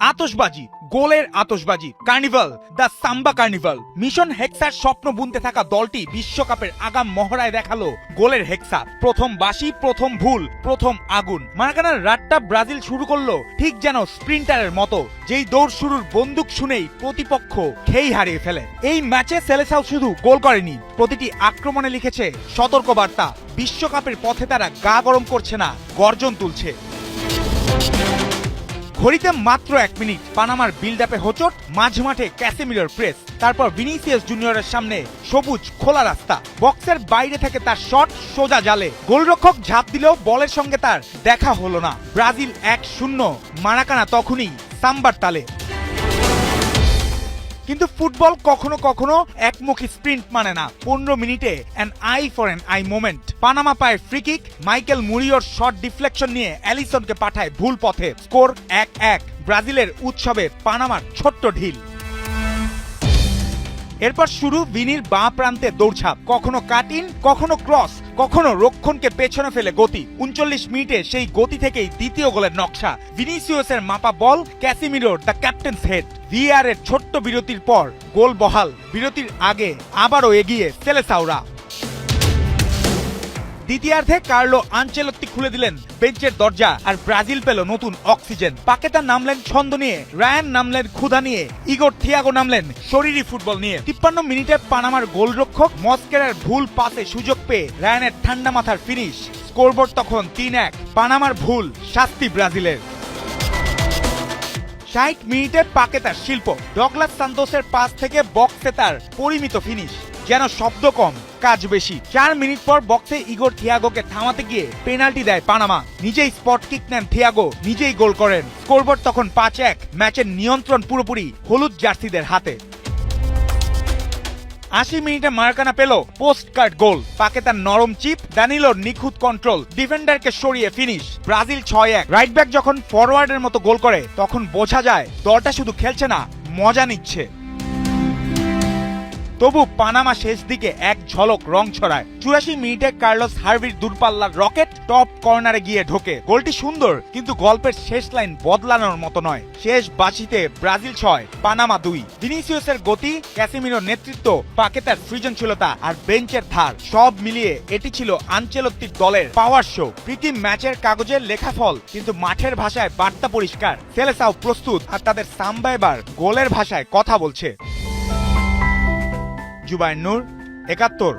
আতশবাজি, গোলের আতশবাজি, carnival, the samba carnival. Mission হেক্সার স্বপ্ন বুনতে থাকা দলটি বিশ্বকাপের আগাম মহড়ায় দেখালো গোলের হেক্সা। প্রথম বাঁশি, প্রথম ভুল, প্রথম আগুন। মারাকানার রাতটা ব্রাজিল শুরু করলো ঠিক যেন স্প্রিন্টারের মতো, যেই দৌড় শুরুর বন্দুক শুনেই প্রতিপক্ষ খেই হারিয়ে ফেলে। এই ম্যাচে সেলেসাও শুধু গোল করেনি, প্রতিটি আক্রমণে লিখেছে সতর্কবার্তা। বিশ্বকাপের পথে তারা গা গরম করছে না, গর্জন তুলছে। ঘড়িতে মাত্র 1 মিনিট, পানামার বিল্ড আপে হোঁচট, মাঝমাঠে ক্যাসেমিরোর প্রেস, তারপর ভিনিসিয়াস জুনিয়রের সামনে সবুজ খোলা রাস্তা। বক্সের বাইরে থেকে তার শট সোজা জালে, গোলরক্ষক ঝাঁপ দিলেও বলের সঙ্গে তার দেখা হলো না। ব্রাজিল 1-0, মারাকানা তখনই সাম্বার তালে। কিন্তু ফুটবল কখনো কখনো একমুখী স্প্রিন্ট মানে না। 15 মিনিটে an eye for an eye moment. Panama পায় ফ্রি কিক, মাইকেল মুরিওর শট ডিফ্লেকশন নিয়ে অ্যালিসনকে পাঠায় ভুল পথে। স্কোর 1-1। ব্রাজিলের উৎসবে পানামার ছোট্ট ঢিল। এরপর শুরু ভিনির বাঁ প্রান্তে দৌড়ঝাঁপ, কখনো কাট ইন, কখনো ক্রস, কখনো রক্ষণকে পেছনে ফেলে গতি। 39 মিনিটে সেই গতি থেকেই দ্বিতীয় গোলের নকশা। ভিনিসিয়াসের মাপা বল, ক্যাসিমিরোর দ্য ক্যাপ্টেন্স হেড। ভিআর এর ছোট্ট বিরতির পর গোল বহাল, বিরতির আগে আবারও এগিয়ে সেলেসাওরা। দ্বিতীয়ার্ধে কার্লো আনচেলত্তি খুলে দিলেন বেঞ্চের দরজা, আর ব্রাজিল পেল নতুন অক্সিজেন। পাকেতা নামলেন ছন্দ নিয়ে, রায়ান নামলেন ক্ষুধা নিয়ে, ইগোর থিয়াগো নামলেন শরীরী ফুটবল নিয়ে। 53 মিনিটে পানামার গোলরক্ষক মস্কেরার ভুল পাসে সুযোগ পেয়ে রায়ানের ঠান্ডা মাথার ফিনিশ। স্কোরবোর্ড তখন 3-1। পানামার ভুল, শাস্তি ব্রাজিলের। 60 মিনিটে পাকেতার শিল্প, ডগলাস সান্তোসের পাস থেকে বক্সে তার পরিমিত ফিনিশ। যেন শব্দ কম, কাজ বেশি। 4 মিনিট পর বক্সে ইগোর থিয়াগোকে থামাতে গিয়ে পেনাল্টি দেয় পানামা। নিজেই স্পট কিক নেন থিয়াগো, নিজেই গোল করেন। স্কোরবোর্ড তখন 5-1। ম্যাচের নিয়ন্ত্রণ পুরোপুরি হলুদ জার্সিদের হাতে। 80 মিনিটে মারাকানা পেল পোস্ট কার্ড গোল। পাকেতার নরম চিপ, দানিলোর নিখুঁত কন্ট্রোল, ডিফেন্ডারকে সরিয়ে ফিনিশ। ব্রাজিল 6-1। রাইট ব্যাক যখন ফরওয়ার্ডের মতো গোল করে তখন বোঝা যায় দলটা শুধু খেলছে না, মজা নিচ্ছে। তবু পানামা শেষ দিকে এক ঝলক রং ছড়ায়। 84 মিনিটে কার্লোস হার্ভির দূরপাল্লার রকেট টপ কর্নারে গিয়ে ঢোকে। গোলটি সুন্দর, কিন্তু গল্পের শেষ লাইন বদলানোর মতো নয়। শেষ বাঁশিতে ব্রাজিল 6, পানামা 2। ভিনিসিয়াসের গতি, ক্যাসিমিরোর নেতৃত্ব, পাকেতার সৃজনশীলতা আর বেঞ্চের ধার, সব মিলিয়ে এটি ছিল আনচেলত্তির দলের পাওয়ার শো। প্রীতি ম্যাচের কাগজের লেখা ফল, কিন্তু মাঠের ভাষায় বার্তা পরিষ্কার। সেলেসাও প্রস্তুত, আর তাদের সাম্বা এবার গোলের ভাষায় কথা বলছে। জুবায়ের নূর, 71।